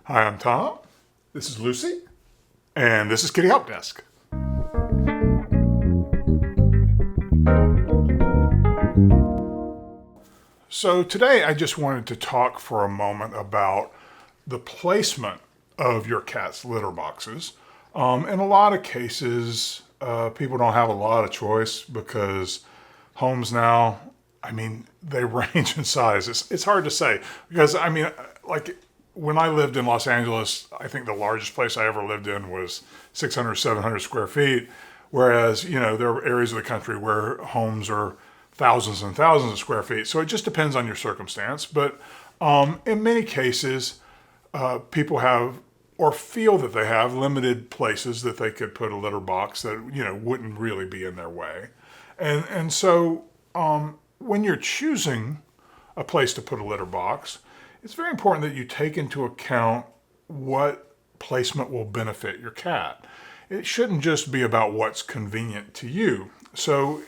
Hi, I'm Tom. This is Lucy. And this is Kitty Help Desk. So today I just wanted to talk for a moment about the placement of your cat's litter boxes. In a lot of cases, people don't have a lot of choice because homes now, they range in size. It's hard to say because, like when I lived in Los Angeles, I think the largest place I ever lived in was 600, 700 square feet. Whereas, there are areas of the country where homes are thousands and thousands of square feet. So it just depends on your circumstance. But in many cases, people have or feel that they have limited places that they could put a litter box that, wouldn't really be in their way. And so when you're choosing a place to put a litter box, it's very important that you take into account what placement will benefit your cat. It shouldn't just be about what's convenient to you. So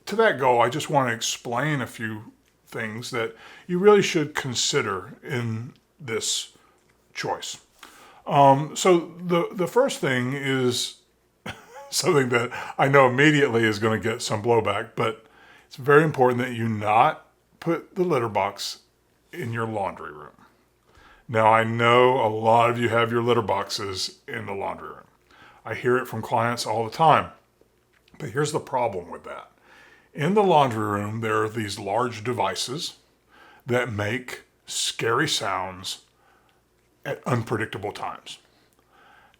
to that goal, I just want to explain a few things that you really should consider in this choice. So the first thing is something that I know immediately is going to get some blowback, but it's very important that you not put the litter box in your laundry room. Now, I know a lot of you have your litter boxes in the laundry room. I hear it from clients all the time. But here's the problem with that. In the laundry room, there are these large devices that make scary sounds at unpredictable times.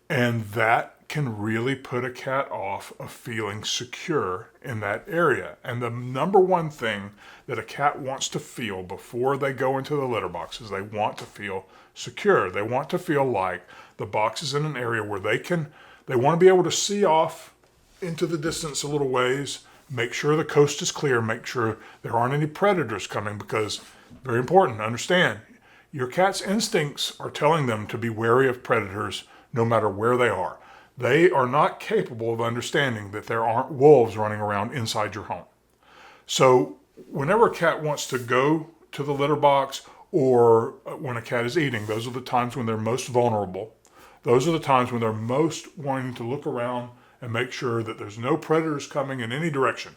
And that can really put a cat off of feeling secure in that area. And the number one thing that a cat wants to feel before they go into the litter box is they want to feel secure. They want to feel like the box is in an area where they want to be able to see off into the distance a little ways, make sure the coast is clear, make sure there aren't any predators coming, because very important to understand, your cat's instincts are telling them to be wary of predators no matter where they are. They are not capable of understanding that there aren't wolves running around inside your home. So whenever a cat wants to go to the litter box or when a cat is eating, those are the times when they're most vulnerable. Those are the times when they're most wanting to look around and make sure that there's no predators coming in any direction.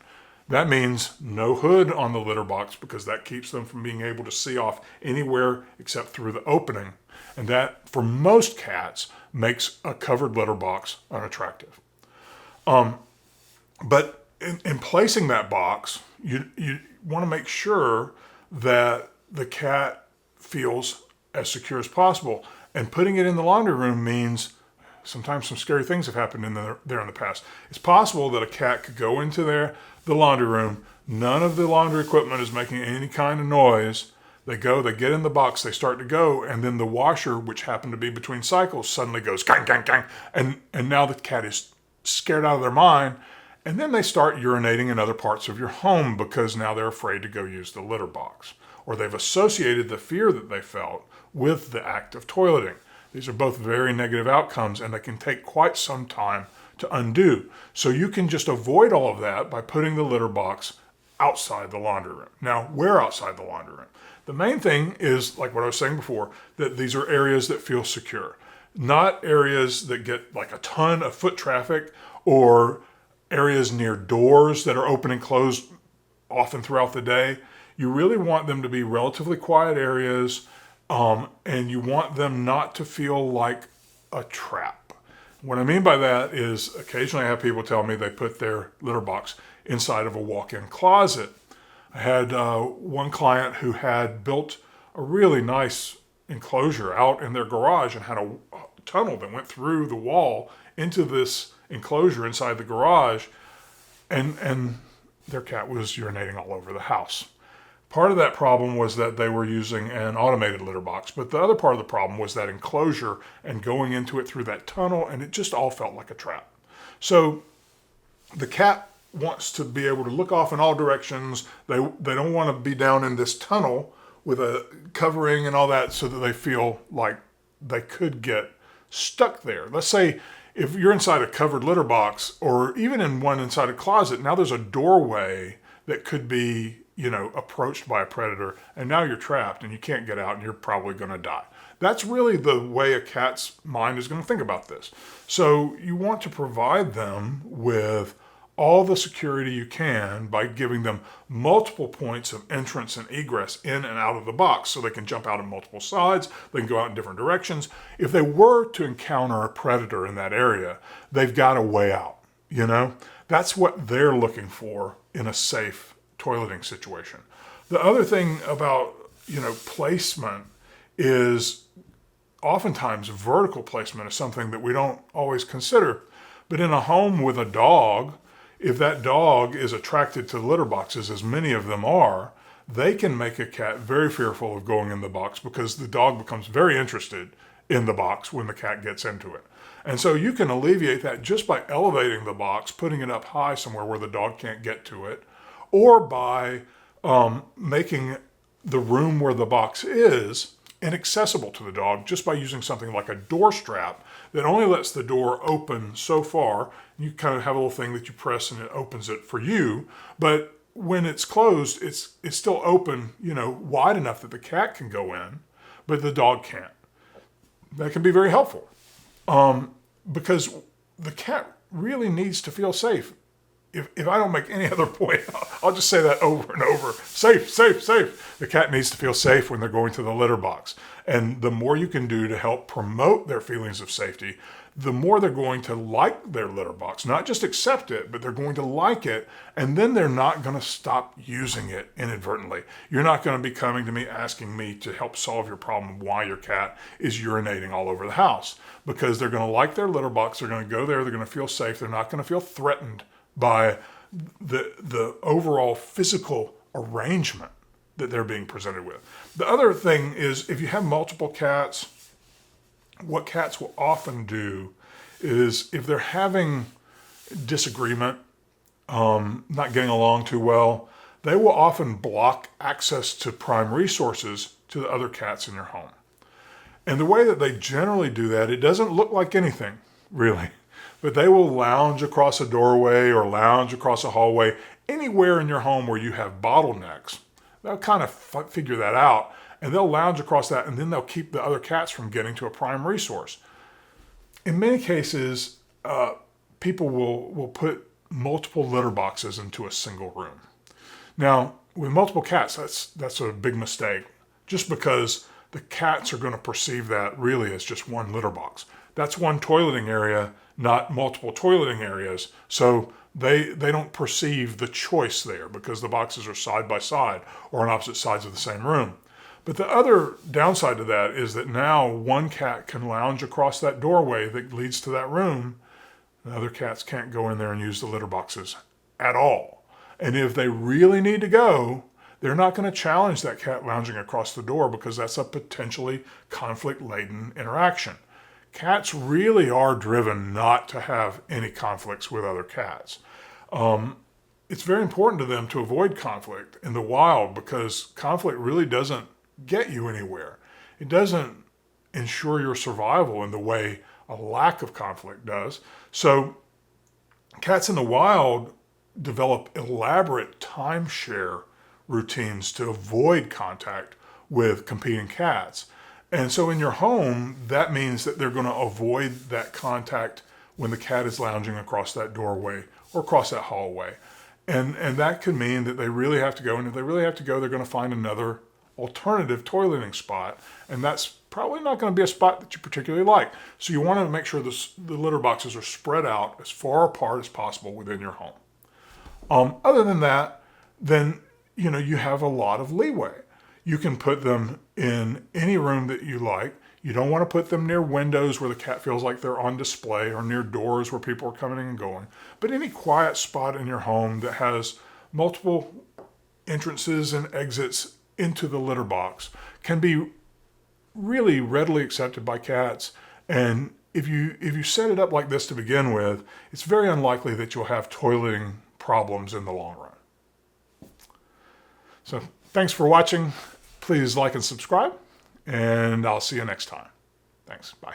That means no hood on the litter box because that keeps them from being able to see off anywhere except through the opening. And that, for most cats, makes a covered litter box unattractive. But in placing that box, you want to make sure that the cat feels as secure as possible. And putting it in the laundry room means sometimes some scary things have happened there in the past. It's possible that a cat could go into the laundry room. None of the laundry equipment is making any kind of noise. They get in the box, they start to go, and then the washer, which happened to be between cycles, suddenly goes gang, gang, gang. And now the cat is scared out of their mind. And then they start urinating in other parts of your home because now they're afraid to go use the litter box. Or they've associated the fear that they felt with the act of toileting. These are both very negative outcomes, and they can take quite some time to undo. So you can just avoid all of that by putting the litter box outside the laundry room. Now, where outside the laundry room? The main thing is, like what I was saying before, that these are areas that feel secure, not areas that get like a ton of foot traffic or areas near doors that are open and closed often throughout the day. You really want them to be relatively quiet areas, and you want them not to feel like a trap. What I mean by that is occasionally I have people tell me they put their litter box inside of a walk-in closet. I had one client who had built a really nice enclosure out in their garage and had a tunnel that went through the wall into this enclosure inside the garage, and their cat was urinating all over the house. Part of that problem was that they were using an automated litter box, but the other part of the problem was that enclosure and going into it through that tunnel, and it just all felt like a trap. So the cat wants to be able to look off in all directions. They don't want to be down in this tunnel with a covering and all that so that they feel like they could get stuck there. Let's say if you're inside a covered litter box or even in one inside a closet, now there's a doorway that could be, approached by a predator, and now you're trapped and you can't get out and you're probably going to die. That's really the way a cat's mind is going to think about this. So you want to provide them with all the security you can by giving them multiple points of entrance and egress in and out of the box so they can jump out on multiple sides, they can go out in different directions. If they were to encounter a predator in that area, they've got a way out, you know? That's what they're looking for in a safe toileting situation. The other thing about, placement is oftentimes vertical placement is something that we don't always consider. But in a home with a dog, if that dog is attracted to litter boxes, as many of them are, they can make a cat very fearful of going in the box because the dog becomes very interested in the box when the cat gets into it. And so you can alleviate that just by elevating the box, putting it up high somewhere where the dog can't get to it, or by making the room where the box is inaccessible to the dog just by using something like a door strap that only lets the door open so far. You kind of have a little thing that you press and it opens it for you, but when it's closed, it's still open, wide enough that the cat can go in, but the dog can't. That can be very helpful because the cat really needs to feel safe. If I don't make any other point, I'll just say that over and over. Safe, safe, safe. The cat needs to feel safe when they're going to the litter box. And the more you can do to help promote their feelings of safety, the more they're going to like their litter box. Not just accept it, but they're going to like it. And then they're not going to stop using it inadvertently. You're not going to be coming to me asking me to help solve your problem why your cat is urinating all over the house. Because they're going to like their litter box. They're going to go there. They're going to feel safe. They're not going to feel threatened by the overall physical arrangement that they're being presented with. The other thing is if you have multiple cats, what cats will often do is if they're having disagreement, not getting along too well, they will often block access to prime resources to the other cats in your home. And the way that they generally do that, it doesn't look like anything, really. But they will lounge across a doorway or lounge across a hallway, anywhere in your home where you have bottlenecks. They'll kind of figure that out, and they'll lounge across that, and then they'll keep the other cats from getting to a prime resource. In many cases, people will put multiple litter boxes into a single room. Now, with multiple cats, that's a big mistake, just because the cats are going to perceive that really as just one litter box. That's one toileting area, not multiple toileting areas. So they don't perceive the choice there because the boxes are side by side or on opposite sides of the same room. But the other downside to that is that now one cat can lounge across that doorway that leads to that room. The other cats can't go in there and use the litter boxes at all. And if they really need to go, they're not going to challenge that cat lounging across the door because that's a potentially conflict-laden interaction. Cats really are driven not to have any conflicts with other cats. It's very important to them to avoid conflict in the wild because conflict really doesn't get you anywhere. It doesn't ensure your survival in the way a lack of conflict does. So cats in the wild develop elaborate timeshare routines to avoid contact with competing cats. And so in your home, that means that they're going to avoid that contact when the cat is lounging across that doorway or across that hallway. And that could mean that they really have to go. And if they really have to go, they're going to find another alternative toileting spot. And that's probably not going to be a spot that you particularly like. So you want to make sure the litter boxes are spread out as far apart as possible within your home. Other than that, then, you have a lot of leeway. You can put them in any room that you like. You don't want to put them near windows where the cat feels like they're on display or near doors where people are coming and going. But any quiet spot in your home that has multiple entrances and exits into the litter box can be really readily accepted by cats. And if you set it up like this to begin with, it's very unlikely that you'll have toileting problems in the long run. So thanks for watching. Please like and subscribe, and I'll see you next time. Thanks. Bye.